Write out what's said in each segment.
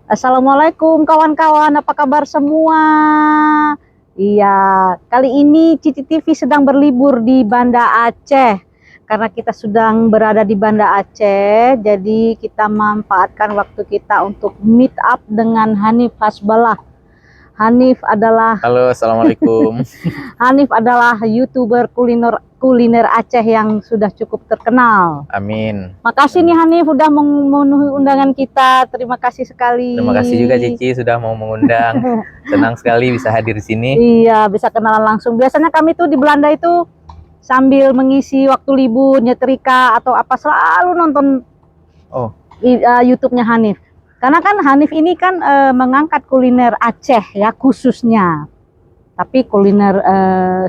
Assalamualaikum kawan-kawan, apa kabar semua? Iya, kali ini Cici TV sedang berlibur di Banda Aceh. Karena kita sedang berada di Banda Aceh, jadi kita manfaatkan waktu kita untuk meet up dengan Hanif Hasbalah. Hanif adalah Halo, assalamualaikum. Hanif adalah YouTuber kuliner Aceh yang sudah cukup terkenal. Amin. Makasih nih Hanif udah memenuhi undangan kita. Terima kasih sekali. Terima kasih juga Cici sudah mau mengundang. Senang sekali bisa hadir di sini. Iya, bisa kenalan langsung. Biasanya kami tuh di Belanda itu sambil mengisi waktu libur, nyetrika atau apa selalu nonton YouTube-nya Hanif. Karena kan Hanif ini kan mengangkat kuliner Aceh ya khususnya. Tapi kuliner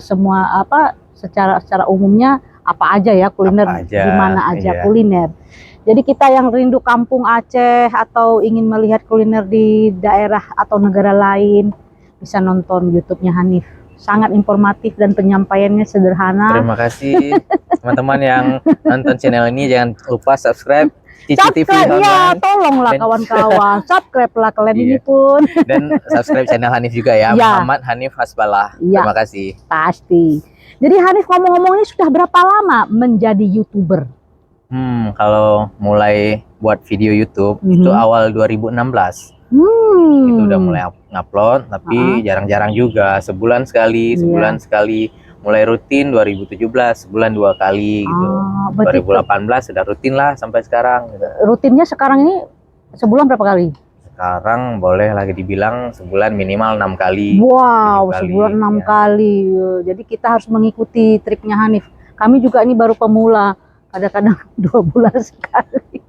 semua apa secara umumnya apa aja ya kuliner di mana aja iya. Kuliner. Jadi kita yang rindu kampung Aceh atau ingin melihat kuliner di daerah atau negara lain bisa nonton YouTube-nya Hanif. Sangat informatif dan penyampaiannya sederhana. Terima kasih teman-teman yang nonton channel ini, jangan lupa subscribe Cici TV ya, tolonglah kawan-kawan, subscribe lah kalian ini pun. Dan subscribe channel Hanif juga ya, Muhammad Hanif Hasbalah. Terima kasih. Pasti. Jadi Hanif ngomong-ngomong ini sudah berapa lama menjadi YouTuber? Kalau mulai buat video YouTube itu awal 2016. Itu udah mulai ngupload, tapi jarang-jarang juga, sebulan sekali, mulai rutin 2017 sebulan 2 kali gitu. 2018 sudah rutin lah sampai sekarang gitu. Rutinnya sekarang ini sebulan berapa kali? Sekarang boleh lagi dibilang sebulan minimal 6 kali. Wow, sebulan 6 kali. Jadi kita harus mengikuti triknya Hanif. Kami juga ini baru pemula, kadang-kadang 2 bulan sekali.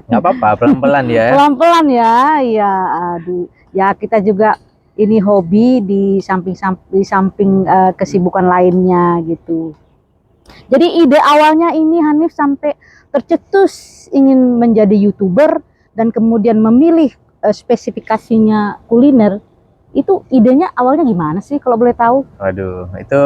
Nggak apa-apa, pelan-pelan ya. Pelan-pelan ya, ya. Aduh, ya kita juga ini hobi di samping kesibukan lainnya gitu. Jadi ide awalnya ini Hanif sampai tercetus ingin menjadi YouTuber dan kemudian memilih spesifikasinya kuliner. Itu idenya awalnya gimana sih kalau boleh tahu? Waduh, itu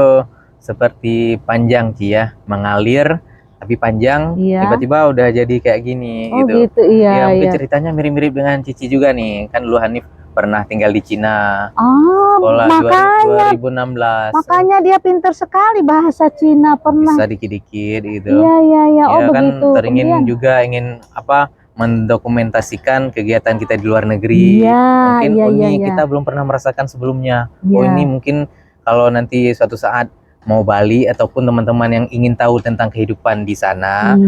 seperti panjang Ci ya, mengalir tapi panjang, tiba-tiba udah jadi kayak gini gitu. Iya, mungkin ceritanya mirip-mirip dengan Cici juga nih. Kan dulu Hanif pernah tinggal di Cina. Sekolah makanya, 2016. Makanya dia pintar sekali bahasa Cina, pernah. Bisa dikit-dikit gitu. Iya. Oh, kan begitu. ingin apa? Mendokumentasikan kegiatan kita di luar negeri. Mungkin ini kita belum pernah merasakan sebelumnya. Ini mungkin kalau nanti suatu saat mau Bali ataupun teman-teman yang ingin tahu tentang kehidupan di sana,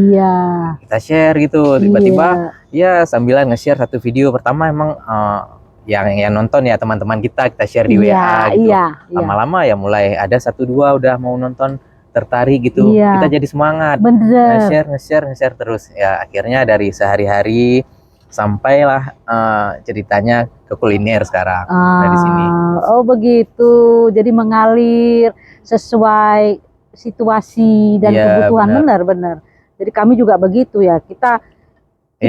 kita share gitu. Tiba-tiba ya sambilan nge-share satu video pertama emang yang nonton ya teman-teman kita share di WA gitu. Lama-lama ya mulai ada 1-2 udah mau nonton, tertarik gitu. Kita jadi semangat. Nge-share terus. Ya akhirnya dari sehari-hari sampailah ceritanya ke kuliner sekarang dari sini. Oh begitu. Jadi mengalir sesuai situasi dan kebutuhan. Benar. Jadi kami juga begitu ya. Kita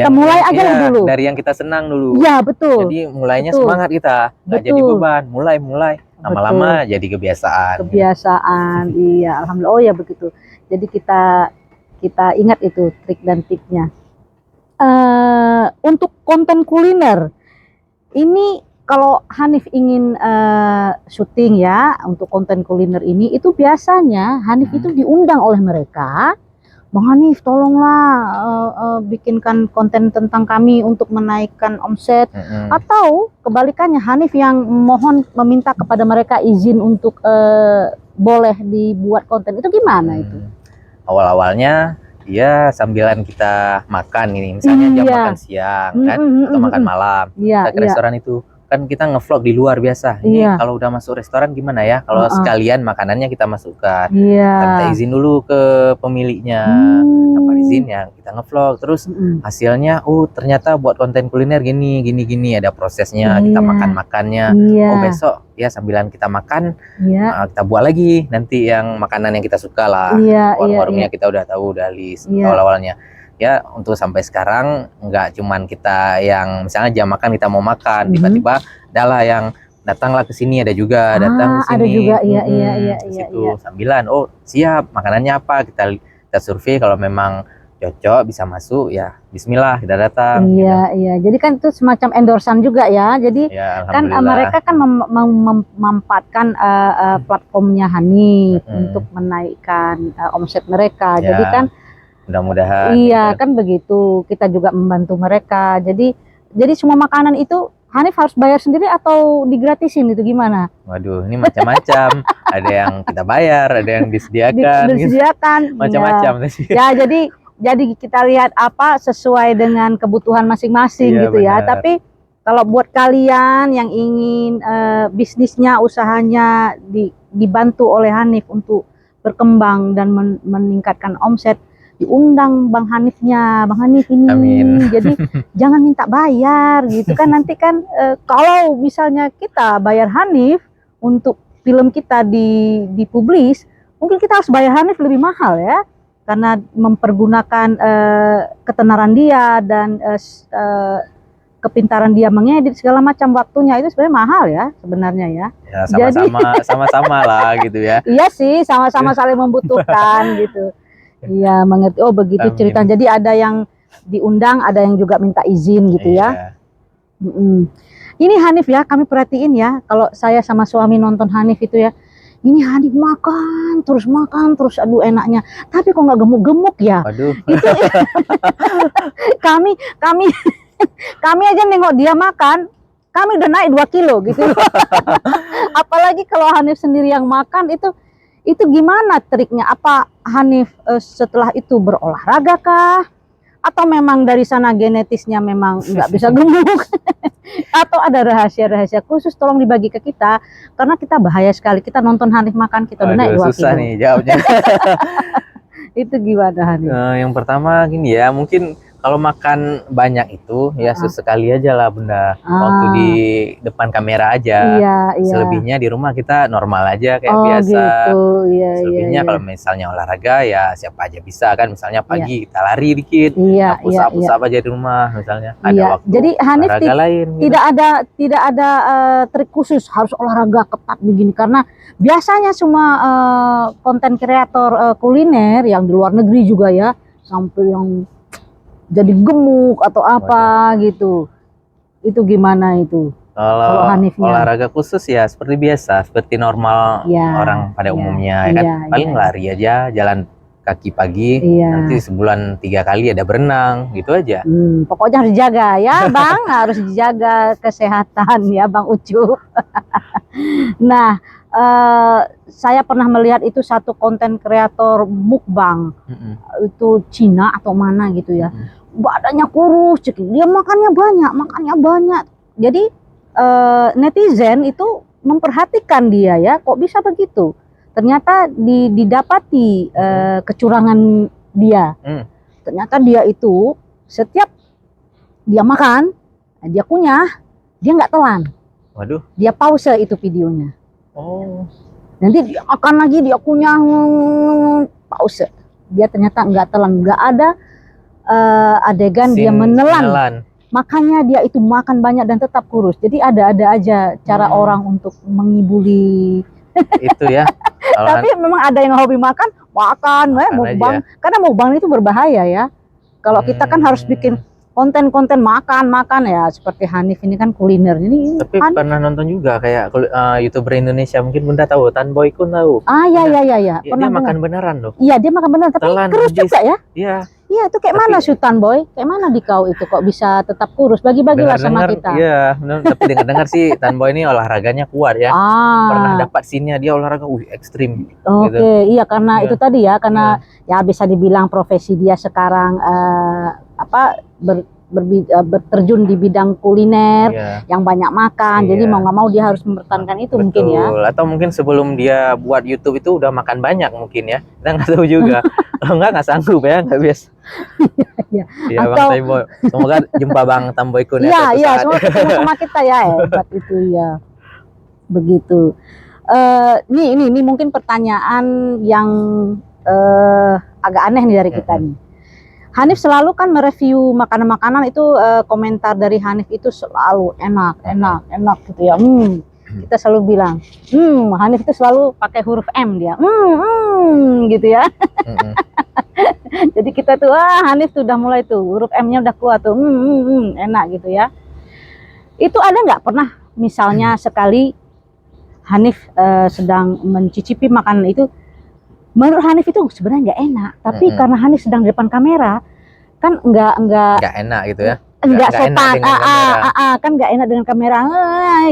mulai aja dulu dari yang kita senang dulu. Iya betul. Jadi mulainya semangat kita, nggak jadi beban. Mulai lama-lama jadi kebiasaan. Iya, alhamdulillah. Oh ya begitu. Jadi kita ingat itu trik dan tipsnya. Untuk konten kuliner ini kalau Hanif ingin syuting ya untuk konten kuliner ini, itu biasanya Hanif itu diundang oleh mereka. Bang Hanif tolonglah bikinkan konten tentang kami untuk menaikkan omset. Atau kebalikannya Hanif yang meminta kepada mereka izin untuk boleh dibuat konten. Itu gimana itu? Awal-awalnya ya sambilan kita makan ini, misalnya jam makan siang kan atau makan malam, kita ke restoran itu kan kita ngevlog di luar biasa. Ini kalau udah masuk restoran gimana ya? Kalau sekalian makanannya kita masukkan, minta izin dulu ke pemiliknya, apa izinnya kita ngevlog. Terus hasilnya, ternyata buat konten kuliner gini, ada prosesnya, kita makannya. Besok ya sambilan kita makan, kita buat lagi nanti yang makanan yang kita suka lah. Warung-warungnya kita udah tahu, udah list awal-awalnya. Ya untuk sampai sekarang nggak cuman kita yang misalnya jam makan kita mau makan, tiba-tiba adalah yang datanglah ke sini, ada juga datang ke sini. Ada juga, iya. Sambilan, siap makanannya apa, kita survei kalau memang cocok bisa masuk ya Bismillah kita datang. Iya, iya. Jadi kan itu semacam endorsan juga ya. Jadi Ya, kan mereka kan memanfaatkan platformnya Hanif untuk menaikkan omset mereka. Ya, jadi kan mudah-mudahan. Iya, kan begitu. Kita juga membantu mereka. Jadi semua makanan itu Hanif harus bayar sendiri atau digratisin itu gimana? Waduh, ini macam-macam. Ada yang kita bayar, ada yang disediakan. Disediakan. Macam-macam. Ya, jadi kita lihat apa sesuai dengan kebutuhan masing-masing gitu ya. Tapi kalau buat kalian yang ingin bisnisnya, usahanya dibantu oleh Hanif untuk berkembang dan meningkatkan omset, diundang Bang Hanifnya, Bang Hanif ini. Amin. Jadi jangan minta bayar gitu kan, nanti kan kalau misalnya kita bayar Hanif untuk film kita dipublis, mungkin kita harus bayar Hanif lebih mahal ya, karena mempergunakan ketenaran dia dan kepintaran dia mengedit segala macam, waktunya itu sebenarnya mahal ya sebenarnya ya. Ya sama-sama lah gitu ya. Iya sih, sama-sama saling membutuhkan gitu. Iya, mengerti. Oh begitu cerita. Jadi ada yang diundang, ada yang juga minta izin gitu ya. Ini Hanif ya, kami perhatiin ya, kalau saya sama suami nonton Hanif itu ya, ini Hanif makan terus, aduh enaknya. Tapi kok nggak gemuk-gemuk ya? Aduh. Itu kami aja nengok dia makan, kami udah naik 2 kilo gitu. Apalagi kalau Hanif sendiri yang makan itu gimana triknya? Apa Hanif setelah itu berolahraga kah? Atau memang dari sana genetisnya memang nggak bisa gemuk? Atau ada rahasia-rahasia khusus? Tolong dibagi ke kita, karena kita bahaya sekali. Kita nonton Hanif makan, kita udah naik 2 kilo. Susah nih jawabnya. Itu gimana Hanif? Yang pertama gini ya, mungkin kalau makan banyak itu ya sesekali aja lah Bunda. Waktu di depan kamera aja. Selebihnya di rumah kita normal aja kayak biasa. Gitu. Selebihnya kalau misalnya olahraga ya siapa aja bisa kan. Misalnya pagi kita lari dikit, push up aja di rumah misalnya. Ada waktu jadi Hanif lain, gitu. tidak ada trik khusus harus olahraga ketat begini, karena biasanya semua konten kreator kuliner yang di luar negeri juga ya, sampai yang jadi gemuk atau apa gitu. Itu gimana itu? Kalau olahraga khusus ya seperti biasa, seperti normal orang pada umumnya kan. Paling lari aja, jalan kaki pagi, nanti sebulan 3 kali ada berenang, gitu aja. Pokoknya harus dijaga ya Bang, harus dijaga kesehatan ya Bang Ucup. Nah, saya pernah melihat itu satu konten kreator mukbang, itu Cina atau mana gitu ya, badannya kurus, dia makannya banyak. Jadi netizen itu memperhatikan dia ya, kok bisa begitu? Ternyata didapati kecurangan dia. Ternyata dia itu setiap dia makan, dia kunyah, dia nggak telan. Waduh. Dia pause itu videonya. Oh. Nanti dia makan lagi, dia kunyah, pause. Dia ternyata nggak telan, nggak ada adegan dia menelan. Makanya dia itu makan banyak dan tetap kurus. Jadi ada-ada aja cara orang untuk mengibuli. Itu ya. Tapi memang ada yang hobi makan mukbang. Karena mukbang itu berbahaya ya. Kalau kita kan harus bikin konten-konten makan ya, seperti Hanif ini kan kuliner ini. Tapi pernah nonton juga kayak YouTuber Indonesia, mungkin Bunda tahu, Tan Boy Kun tahu. Iya. Dia makan beneran loh. Iya, dia makan beneran, tapi kurus juga ya. Iya, itu kayak mana Sultan Boy? Kayak mana di kau itu kok bisa tetap kurus? Bagi-bagilah sama kita. Iya, tapi dengar-dengar sih Tan Boy ini olahraganya kuat ya. Pernah dapat scene-nya dia olahraga ekstrim. Oke, iya karena itu tadi ya, karena ya bisa dibilang profesi dia sekarang berterjun di bidang kuliner yang banyak makan, jadi mau nggak mau dia harus mempertahankan itu. Betul. Mungkin ya, atau mungkin sebelum dia buat YouTube itu udah makan banyak mungkin ya, kita nggak tahu juga. Kalau nggak sanggup ya, nggak biasa. Ya Bang Tamboy, semoga jumpa Bang Tamboy Kun ya. Iya, semoga ketemu sama kita ya, hebat itu ya. Begitu. Ini mungkin pertanyaan yang agak aneh nih dari kita nih. Hanif selalu kan mereview makanan-makanan itu, komentar dari Hanif itu selalu enak gitu ya. Kita selalu bilang, Hanif itu selalu pakai huruf M dia, gitu ya. Jadi kita tuh, Hanif tuh udah mulai tuh, huruf M-nya udah keluar tuh, enak gitu ya. Itu ada nggak pernah misalnya sekali Hanif sedang mencicipi makanan itu, menurut Hanif itu sebenarnya nggak enak, tapi karena Hanif sedang di depan kamera, kan nggak enak gitu ya. Nggak sopan, kan nggak enak dengan kamera,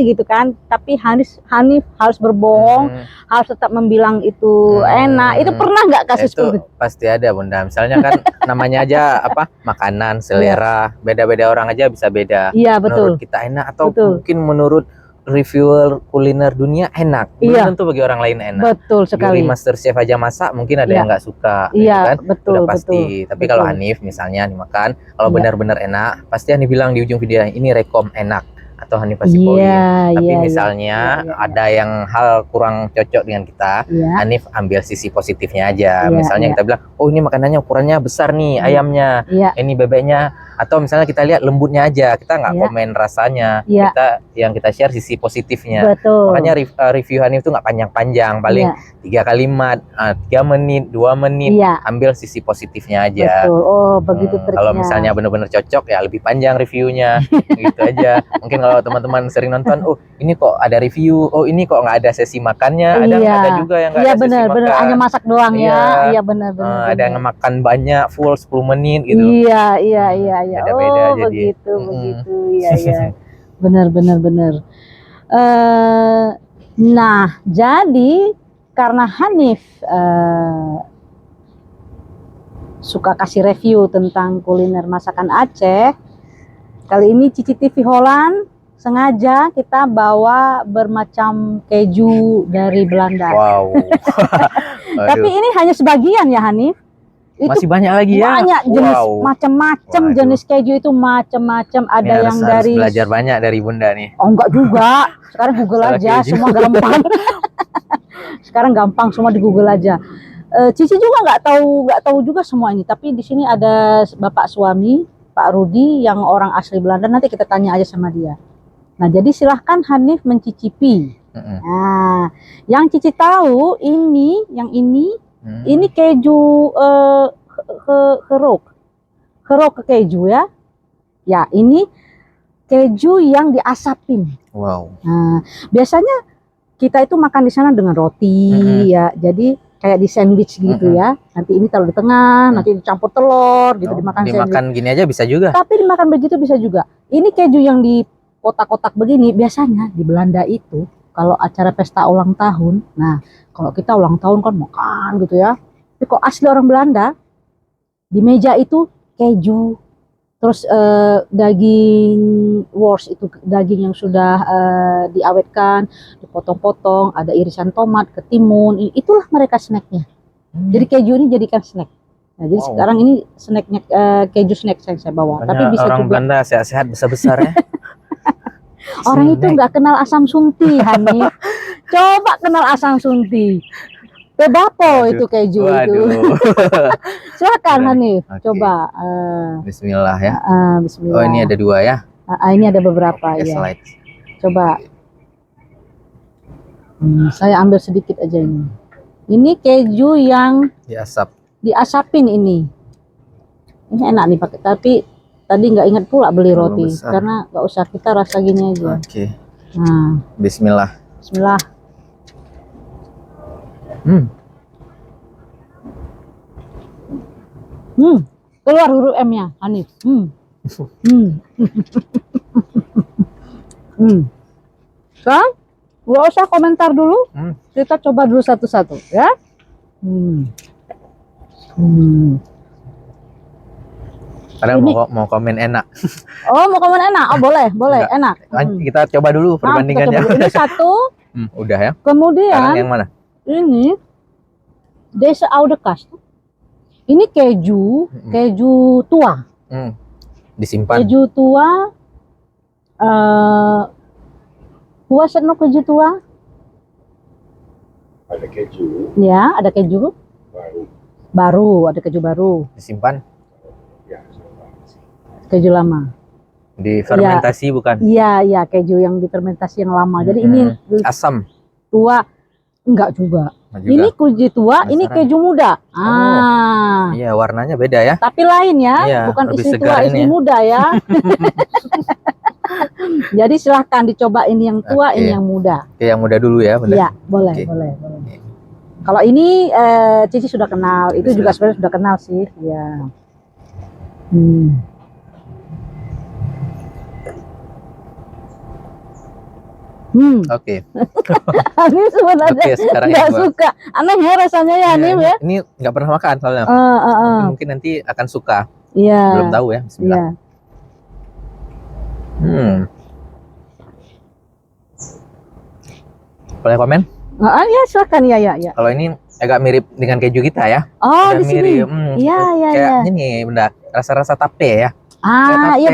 gitu kan. Tapi Hanif harus berbohong, harus tetap membilang itu enak. Itu pernah nggak kasus itu? Pasti ada Bunda. Misalnya kan namanya aja apa, makanan selera, beda-beda orang aja bisa beda. Iya betul. Menurut kita enak atau mungkin menurut reviewer kuliner dunia enak, belum tentu bagi orang lain enak. Betul sekali. Juri Master Chef aja masak, mungkin ada yang nggak suka, gitu kan? Betul, udah pasti. Tapi kalau Hanif misalnya dimakan, kalau benar-benar enak, pasti Hanif bilang di ujung video ini rekom enak, atau Hanif pasti poin. Tapi misalnya ada yang hal kurang cocok dengan kita, Hanif ambil sisi positifnya aja. Misalnya kita bilang, oh ini makanannya ukurannya besar nih, ayamnya, ini bebeknya. Atau misalnya kita lihat lembutnya aja, kita nggak komen rasanya, kita share sisi positifnya. Makanya review Hanif itu nggak panjang-panjang, paling 3 kalimat, 3 menit, 2 menit, ambil sisi positifnya aja. Oh begitu triknya. Kalau misalnya benar-benar cocok ya lebih panjang reviewnya, gitu aja. Mungkin kalau teman-teman sering nonton, oh ini kok ada review, oh ini kok nggak ada sesi makannya, ada juga yang nggak ada sesi makan. Bener, hanya masak doang ya. Iya benar. Ada yang makan banyak full 10 menit gitu. Iya. Beda-beda jadi. Begitu. Iya. Benar. Nah, jadi karena Hanif suka kasih review tentang kuliner masakan Aceh, kali ini Cici TV Holland sengaja kita bawa bermacam keju dari Belanda. Wow. Tapi ini hanya sebagian ya Hanif. Itu masih banyak lagi ya. Banyak jenis, macam-macam jenis keju itu macam-macam. Ada ini yang dari belajar banyak dari Bunda nih. Oh enggak juga. Sekarang Google aja, semua gampang. Sekarang gampang, semua di Google aja. Cici juga nggak tahu juga semua ini. Tapi di sini ada bapak suami Pak Rudi yang orang asli Belanda. Nanti kita tanya aja sama dia. Nah jadi silahkan Hanif mencicipi. Nah yang Cici tahu yang ini keju kerok keju ya. Ya, ini keju yang diasapin. Wow. Nah, biasanya kita itu makan di sana dengan roti ya. Jadi kayak di sandwich gitu ya. Nanti ini taruh di tengah, nanti dicampur telur gitu dimakan gini aja bisa juga. Tapi dimakan begitu bisa juga. Ini keju yang di kotak-kotak begini biasanya di Belanda itu kalau acara pesta ulang tahun. Nah, kalau kita ulang tahun kan makan gitu ya. Tapi kok asli orang Belanda, di meja itu keju, terus daging wors itu daging yang sudah diawetkan, dipotong-potong, ada irisan tomat, ketimun, itulah mereka snacknya. Jadi keju ini jadikan snack. Nah, jadi sekarang ini snacknya keju snack yang saya bawa. Makanya tapi bisa orang juga Belanda sehat-sehat besar-besar ya. Orang itu nggak kenal asam sunti, Hanif. Coba kenal asam sunti. Tebapo itu keju itu. Silakan Hanif, coba. Bismillah ya. Bismillah. Oh ini ada 2 ya? Ini ada beberapa ya. Slide. Coba. Saya ambil sedikit aja ini. Ini keju yang diasapin ini. Ini enak nih pakai, tapi tadi nggak ingat pula beli roti karena nggak usah, kita rasa gini aja. Nah, Bismillah. Keluar huruf M-nya, Hanif. Kan? Nggak usah komentar dulu. Kita coba dulu satu-satu ya. Padahal mau komen enak. Oh, mau komen enak? Oh, boleh, enak. Kita coba dulu perbandingannya. Ini satu. Udah ya. Kemudian sekarang yang mana? Ini Deze Oude Kast. Ini keju tua. Disimpan. Keju tua. Puas no keju tua? Ada keju. Ya, ada keju. Baru, ada keju baru. Disimpan. Keju lama. Difermentasi bukan? Iya, keju yang difermentasi yang lama. Jadi ini asam. Tua. Enggak juga. Juga. Ini keju tua, ini Penasaran. keju muda. Iya, warnanya beda ya. Tapi lain ya, Iya, bukan lebih istri segar tua, ini istri ya. muda ya. Jadi silahkan dicoba ini yang tua, Oke. ini yang muda. Oke, yang muda dulu ya, Bunda. Iya, boleh, Oke. boleh. Kalau ini Cici sudah kenal, itu juga sebenarnya sudah kenal sih, ya. Oke. Hanif sebenarnya sekarang nggak yang gua. suka, aneh ya rasanya ya Hanif ya. Ini nggak pernah makan soalnya. Mungkin nanti akan suka. Iya. Belum tahu ya. Bismillah. Boleh komen? Ya silakan ya. Kalau ini agak mirip dengan keju kita ya. Oh, di sini. Mirip. Iya. Kayak ini Bunda, rasa-rasa tape ya. Iya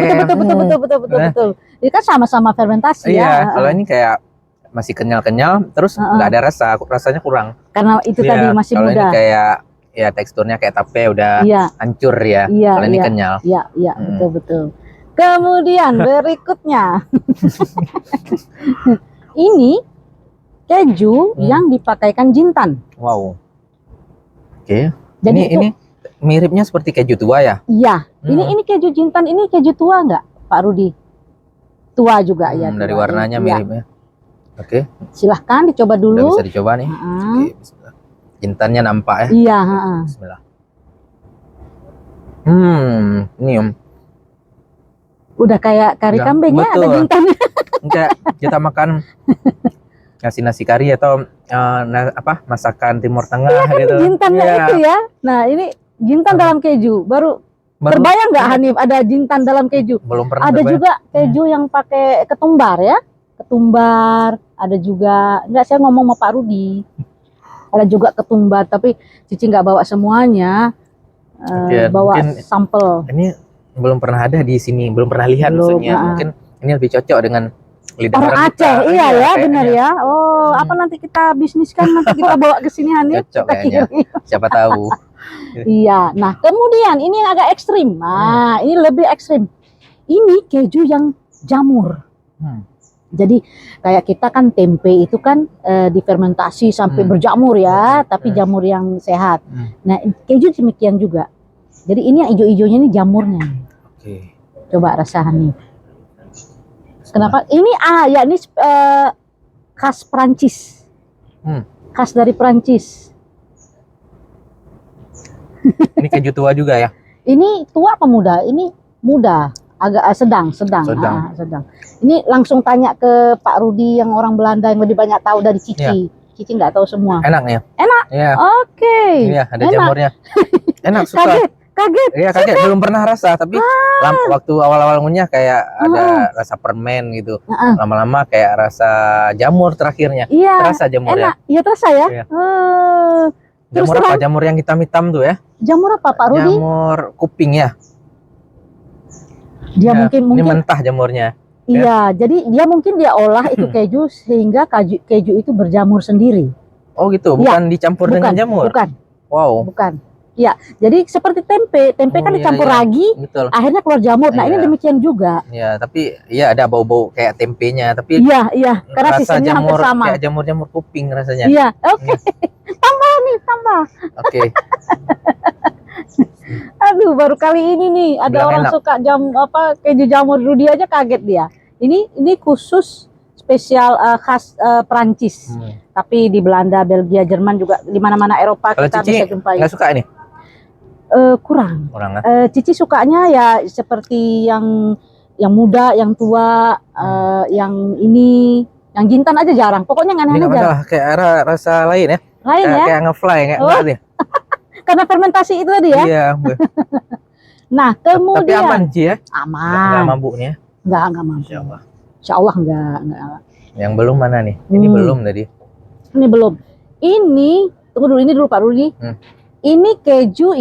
betul. Ini kan sama-sama fermentasi ya. Iya, kalau ini kayak masih kenyal-kenyal, terus nggak ada rasa, rasanya kurang. Karena itu tadi masih kalau muda. Ini kayak ya teksturnya kayak tape udah hancur ya. Kalau ini kenyal. Iya, betul. Kemudian berikutnya. Ini keju yang dipakaikan jintan. Wow. Oke. Jadi ini miripnya seperti keju tua ya? Iya. Ini keju jintan, ini keju tua nggak, Pak Rudi? Tua juga ya. Dari warnanya miripnya. Oke. Silahkan dicoba dulu. Udah bisa dicoba nih. Oke, bismillah. Jintannya nampak ya? Iya. Bismillah. Ini udah kayak kari kambing ya, ada jintannya. Kayak kita makan nasi kari atau masakan Timur Tengah gitu. Jintannya itu ya. Nah ini jintan dalam keju. Baru terbayang nggak Hanif ada jintan dalam keju? Belum pernah. Ada juga keju yang pakai ketumbar ya. Ketumbar. Ada juga, enggak, saya ngomong sama Pak Rudi. Ada juga ketumbar, tapi Cici nggak bawa semuanya. Bawa sampel. Ini belum pernah ada di sini, belum pernah lihat maksudnya. Mungkin ini lebih cocok dengan lidah orang Aceh. Iya ya, benar ya. Oh, apa nanti kita bisniskan, nanti kita bawa ke sini Hanif. Cocok kayaknya. Siapa tahu. Iya. Nah, kemudian ini yang agak ekstrim. Nah, ini lebih ekstrim. Ini keju yang jamur. Jadi kayak kita kan tempe itu kan difermentasi sampai berjamur ya, tapi jamur yang sehat. Nah, keju demikian juga. Jadi ini yang hijau-hijaunya ini jamurnya. Oke. Coba rasakan nih. Kenapa? Ini ini khas Prancis. Khas dari Prancis. Ini keju tua juga ya? Ini tua apa muda? Ini muda, agak sedang. Ini langsung tanya ke Pak Rudi yang orang Belanda yang lebih banyak tahu dari Cici. Cici nggak tahu semua. Enak nih. Enak. Iya. Oke. Iya, ada jamurnya. Enak, suka. Kaget. Iya, kaget. Belum pernah rasa, tapi waktu awal-awal ngunyah kayak ada rasa permen gitu. Lama-lama kayak rasa jamur terakhirnya. Iya. Terasa jamurnya. Enak. Iya, terasa ya. Iya. Jamur apa? Jamur yang hitam-hitam tuh ya? Jamur apa Pak Rudi? Jamur kuping ya. Dia mungkin ini mentah jamurnya. Iya, jadi dia mungkin dia olah itu keju sehingga keju itu berjamur sendiri. Oh gitu, bukan dicampur dengan jamur? Bukan. Wow. Bukan. Iya, jadi seperti tempe kan dicampur ragi, akhirnya keluar jamur. Nah, ini demikian juga. Iya, tapi ya ada bau-bau kayak tempenya, tapi iya, karena sistemnya hampir sama. Kayak jamur-jamur kuping rasanya. Iya, oke. Tambah. Oke. Aduh, baru kali ini nih ada orang suka keju jamur. Rudi aja kaget dia. Ini khusus spesial khas Prancis. Tapi di Belanda, Belgia, Jerman juga di mana-mana Eropa kita bisa jumpai. Nggak suka ini? Kurang. Kan? Cici sukanya ya seperti yang muda, yang tua, yang ini, yang jintan aja jarang. Pokoknya nggak aneh aja. Kayak rasa lain ya. Kayak ngefly kayak enggak. Karena fermentasi itu tadi ya. Iya. Nah, kemudian tapi aman Ci ya? Aman. Enggak mabuknya? Enggak mabuk. Insyaallah enggak. Yang belum mana nih? Ini belum tadi. Ini belum. Ini tunggu dulu, ini dulu Pak Rudi. Ini keju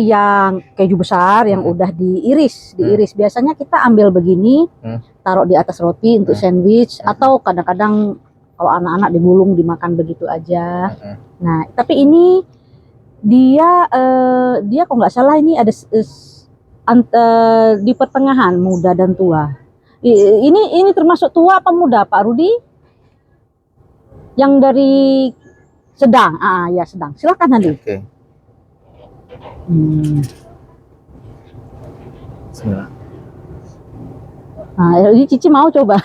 besar yang udah diiris. Biasanya kita ambil begini, taruh di atas roti untuk sandwich atau kadang-kadang kalau anak-anak digulung dimakan begitu aja. Nah, tapi ini dia kalau nggak salah ini ada di pertengahan muda dan tua. Ini termasuk tua apa muda Pak Rudi? Yang dari Sedang. Ya sedang. Silakan Hanif. Oke. Bismillah. Nah, ini Cici mau coba.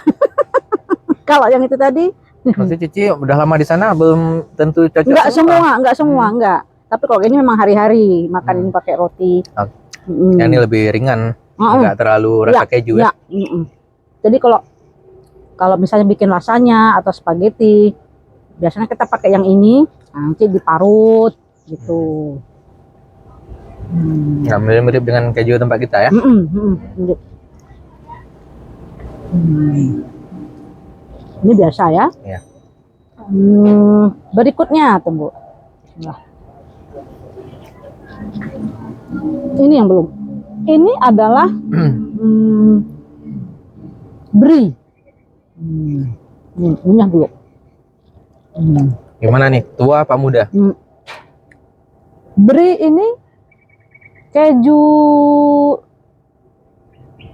Kalau yang itu tadi. Maksudnya Cici udah lama di sana belum tentu cocok. Enggak semua, enggak. Tapi kalau ini memang hari-hari makan ini pakai roti. Yang ini lebih ringan, enggak terlalu rasa keju ya. Jadi kalau misalnya bikin lasanya atau spaghetti, biasanya kita pakai yang ini, nanti diparut gitu. Nggak mirip-mirip dengan keju tempat kita ya? Ini biasa ya? Iya. Berikutnya, tunggu. Nah. Ini yang belum. Ini adalah brie. Ini yang dulu. Gimana nih? Tua apa muda? Brie ini keju,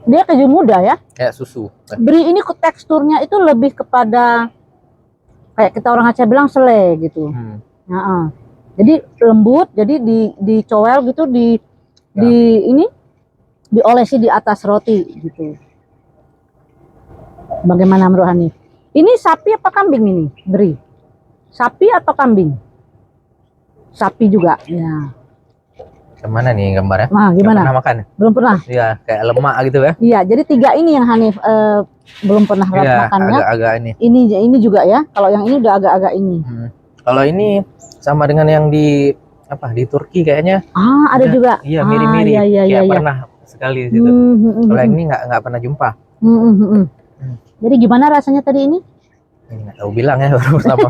dia keju muda ya. Kayak susu. Brie ini teksturnya itu lebih kepada kayak kita orang Aceh bilang sele gitu. Jadi lembut, jadi dicowel gitu, ini diolesi di atas roti gitu. Bagaimana menurut Hanif? Ini sapi apa kambing ini? Brie. Sapi atau kambing? Sapi juga. Ya. Kemana nih gambarnya? Nah, gimana? Pernah makan? Belum pernah. Iya, kayak lemak gitu ya. Iya, jadi 3 ini yang Hanif belum pernah makannya. Agak-agak ini. Ini juga ya. Kalau yang ini udah agak-agak ini. Kalau ini sama dengan yang di Turki kayaknya. Ada juga. Iya, mirip-mirip. Iya. Pernah sekali gitu. Kalau yang ini nggak pernah jumpa. Jadi gimana rasanya tadi ini? Nggak tahu bilang ya, baru pertama.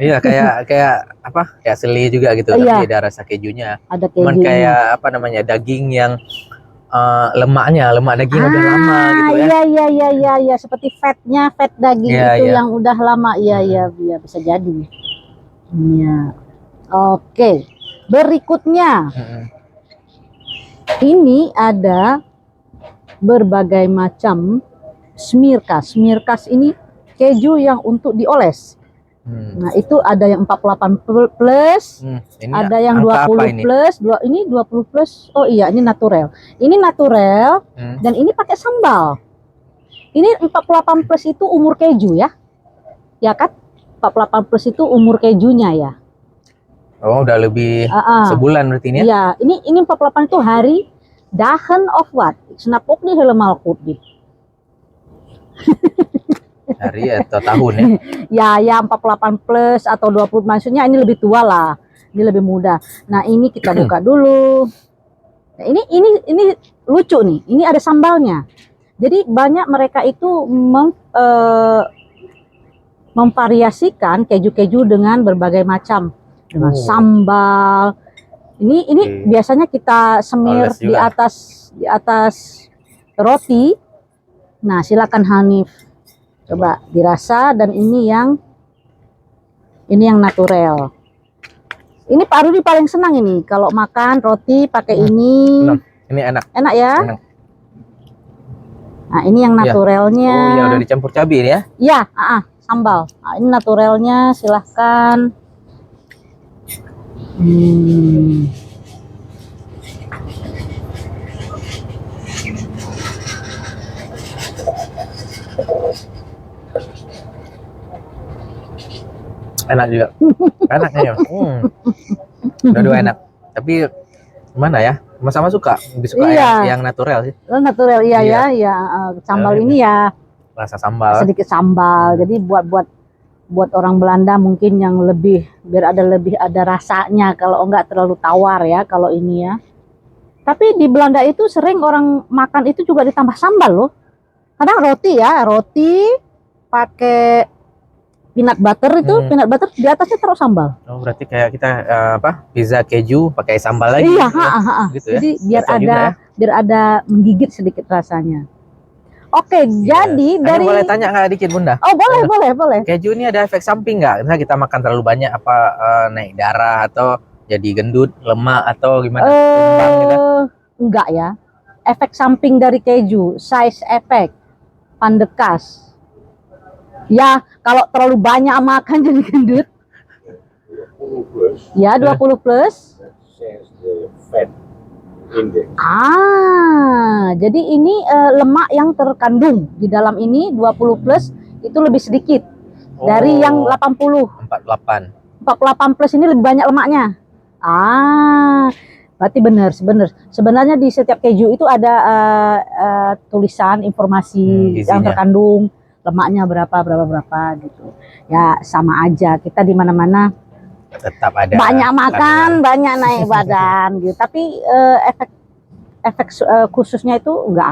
Iya, kayak seli juga gitu, tapi ada rasa kejunya. Ada kejunya. Cuman kayak daging yang lemak daging udah lama gitu ya. Iya, seperti fat daging yang udah lama. Iya, bisa jadi. Iya. Oke. Berikutnya. Ini ada berbagai macam smirkas. Smirkas ini keju yang untuk dioles. Nah, itu ada yang 48 plus, ada yang 20 plus, ini 20 plus. Oh iya, ini natural. Ini natural dan ini pakai sambal. Ini 48 plus itu umur keju ya. Ya kan? 48 plus itu umur kejunya ya. Oh, udah lebih sebulan berarti ini ya. Iya, ini 48 itu hari dahan of what? Snapok di helemaal kudit. Hari atau tahun ya? Ya 48 plus atau 20, maksudnya ini lebih tua lah. Ini lebih muda. Nah, ini kita buka dulu. Nah, ini lucu nih. Ini ada sambalnya. Jadi banyak mereka itu memvariasikan keju-keju dengan berbagai macam. Dengan sambal. Ini biasanya kita semir di atas roti. Nah, silakan Hanif. Coba dirasa, dan ini yang natural. Ini Pak Rudi paling senang ini kalau makan roti pakai ini. Ini enak. Enak ya? Enak. Nah, ini yang naturalnya. Oh iya, udah dicampur cabai ini ya? Iya, sambal. Nah, ini naturalnya, silahkan. Enak juga. Enaknya ya. Dua-dua enak. Tapi mana ya? Sama-sama suka. Lebih suka yang natural sih. Natural ya. Sambal ini ya. Rasa sambal. Sedikit sambal. Jadi buat orang Belanda mungkin yang biar lebih ada rasanya, kalau enggak terlalu tawar ya kalau ini ya. Tapi di Belanda itu sering orang makan itu juga ditambah sambal loh. Kadang roti pakai peanut butter itu, peanut butter di atasnya taruh sambal. Oh, berarti kayak kita pizza keju pakai sambal lagi. Iya, gitu ya. Jadi biar ada menggigit sedikit rasanya. Oke, jadi dari boleh tanya nggak dikit Bunda? Oh, boleh. Keju ini ada efek samping nggak? Misalnya kita makan terlalu banyak naik darah atau jadi gendut, lemak atau gimana? Gitu? Enggak ya. Efek samping dari keju, size effect, pandekas. Ya, kalau terlalu banyak makan jadi gendut. 20 plus. Ya, 20 plus. That says the fat index. Jadi ini lemak yang terkandung di dalam ini 20 plus itu lebih sedikit dari yang 80. 48 plus ini lebih banyak lemaknya. Berarti benar. Sebenarnya di setiap keju itu ada tulisan informasi yang terkandung lemaknya berapa gitu. Ya sama aja, kita di mana-mana tetap ada banyak makan, banyak naik badan gitu. Tapi efek khususnya itu nggak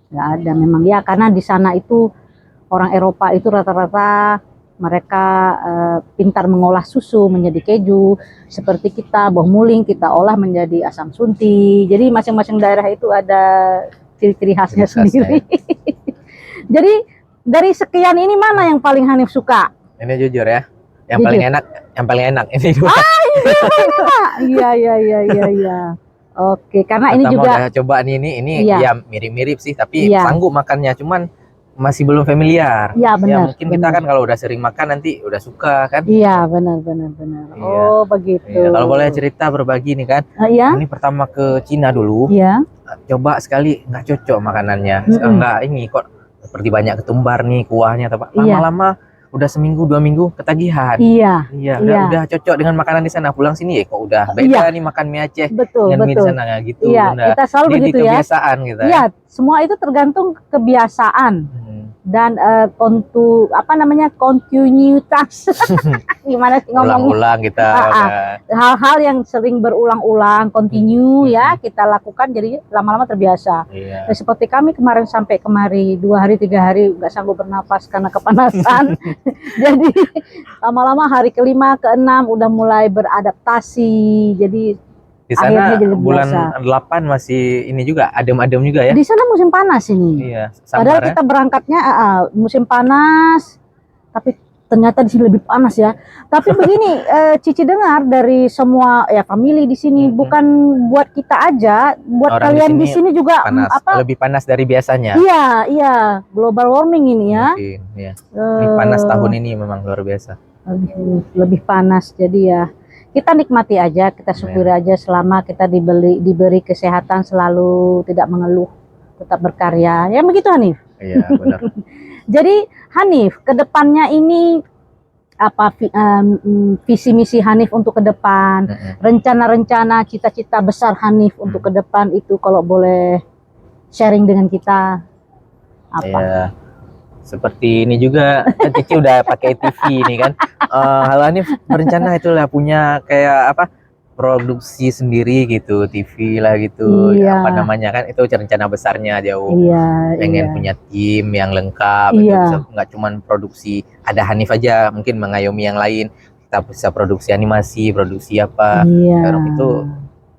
ada memang ya, karena di sana itu orang Eropa itu rata-rata mereka pintar mengolah susu menjadi keju. Seperti kita bawang muling kita olah menjadi asam sunti. Jadi masing-masing daerah itu ada ciri-ciri khasnya sendiri. Jadi dari sekian ini mana yang paling Hanif suka? Ini jujur ya, yang paling enak ini dua. Iya. Oke, karena ini juga udah coba ini ya mirip-mirip sih, tapi sanggup makannya, cuman masih belum familiar. Iya benar. Ya mungkin kita kan kalau udah sering makan nanti udah suka kan. Iya benar. Oh begitu. Iya, kalau boleh cerita berbagi nih kan. Ini pertama ke Cina dulu. Iya. Coba sekali nggak cocok makanannya. Sekarang nggak ini kok seperti banyak ketumbar nih kuahnya. Lama-lama udah seminggu 2 minggu ketagihan. Iya. Udah cocok dengan makanan di sana. Pulang sini kok udah beda nih makan mie Aceh. Betul. Mie di sana gitu. Iya. Kita selalu begitu ya. Kebiasaan gitu. Iya. Semua itu tergantung kebiasaan. Dan kontinuitas. Gimana sih ngomongnya? Ulang-ulang kita. Hal-hal yang sering berulang-ulang, continue ya kita lakukan, jadi lama-lama terbiasa. Seperti kami kemarin sampai kemari 2 hari 3 hari nggak sanggup bernapas karena kepanasan. Jadi lama-lama hari ke-5 ke-6 udah mulai beradaptasi. Jadi di sana bulan 8 masih ini juga adem-adem juga ya. Di sana musim panas ini. Iya, padahal kita berangkatnya musim panas, tapi ternyata di sini lebih panas ya. Tapi begini, Cici dengar dari semua ya family di sini, bukan buat kita aja, buat orang kalian di sini juga panas, lebih panas dari biasanya. Iya, global warming ini ya. Mungkin, ya. Ini panas tahun ini memang luar biasa. Lebih panas, jadi ya kita nikmati aja, kita syukuri aja selama kita diberi kesehatan, selalu tidak mengeluh, tetap berkarya. Ya begitu Hanif. Iya, benar. Jadi Hanif, kedepannya ini apa visi misi Hanif untuk ke depan, rencana-rencana, cita-cita besar Hanif untuk ke depan itu kalau boleh sharing dengan kita apa? Ya, seperti ini juga kan Cici udah pakai TV ini kan. Halo Hanif berencana itulah punya kayak apa produksi sendiri gitu, TV lah gitu. Iya. Apa namanya kan itu rencana besarnya jauh. Iya, pengen punya tim yang lengkap, itu nggak cuman produksi ada Hanif aja, mungkin mengayomi yang lain. Kita bisa produksi animasi, produksi apa. Itu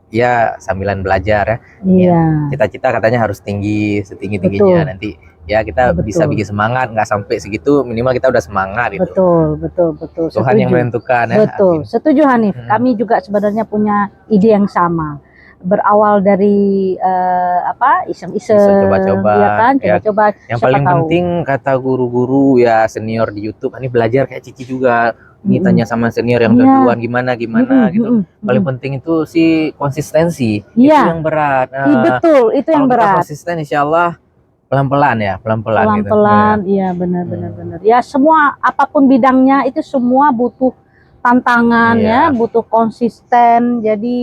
ya sambilan belajar ya. Cita-cita katanya harus setinggi-tingginya nanti. Ya kita bisa bikin semangat, nggak sampai segitu, minimal kita udah semangat gitu. Betul. Tuhan setuju. yang menentukan ya. Betul, setuju Hanif. Kami juga sebenarnya punya ide yang sama. Berawal dari iseng-iseng, coba-coba. Ya kan? Coba-coba. Yang paling penting kata guru-guru ya senior di YouTube, ini belajar kayak Cici juga. Ini tanya sama senior yang udah duluan gimana gitu. Paling penting itu sih konsistensi. Itu yang berat. Betul, itu yang berat. Kalau konsisten insya Allah pelan-pelan gitu. Iya benar. Ya semua apapun bidangnya itu semua butuh tantangan ya, butuh konsisten. Jadi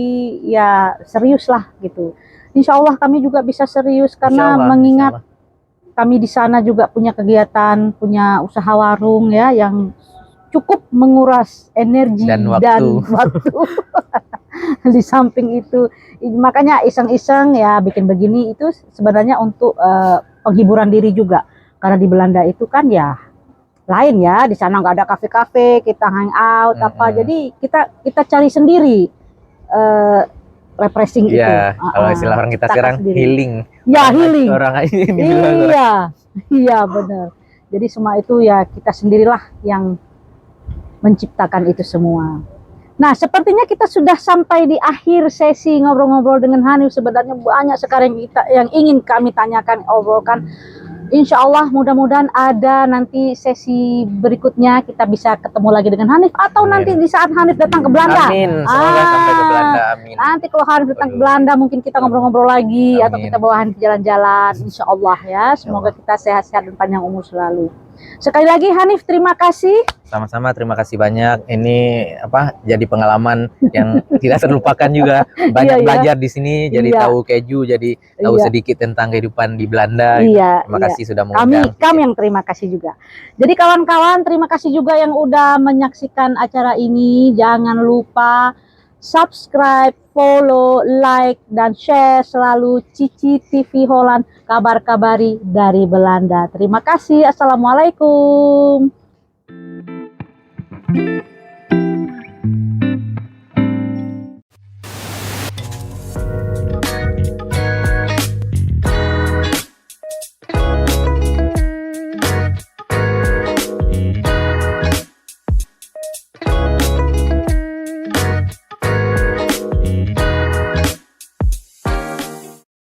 ya serius lah gitu. Insya Allah kami juga bisa serius karena mengingat kami di sana juga punya kegiatan, punya usaha warung ya yang cukup menguras energi dan waktu. Di samping itu makanya iseng-iseng ya bikin begini itu sebenarnya untuk penghiburan diri juga, karena di Belanda itu kan ya lain ya, di sana nggak ada kafe-kafe, kita hang out jadi kita cari sendiri refreshing itu. Kalau istilah orang kita sekarang healing. Ya healing. Orang ini. Iya benar. Jadi semua itu ya kita sendirilah yang menciptakan itu semua. Nah, sepertinya kita sudah sampai di akhir sesi ngobrol-ngobrol dengan Hanif. Sebenarnya banyak sekarang yang ingin kami tanyakan, obrolkan. Insya Allah mudah-mudahan ada nanti sesi berikutnya kita bisa ketemu lagi dengan Hanif atau Amin. nanti di saat Hanif datang ke Belanda. Amin. Semoga sampai ke Belanda. Amin. Nanti kalau Hanif datang ke Belanda mungkin kita ngobrol-ngobrol lagi. Amin. Atau kita bawa Hanif jalan-jalan. Insya Allah ya. Semoga kita sehat-sehat dan panjang umur selalu. Sekali lagi Hanif, terima kasih. Sama-sama, terima kasih banyak. Ini jadi pengalaman yang tidak terlupakan juga. Banyak belajar di sini, jadi tahu keju, jadi tahu sedikit tentang kehidupan di Belanda. Terima kasih sudah mengundang. Kami yang terima kasih juga. Jadi kawan-kawan, terima kasih juga yang udah menyaksikan acara ini. Jangan lupa subscribe, follow, like, dan share selalu Cici TV Holland, kabar-kabari dari Belanda. Terima kasih. Assalamualaikum.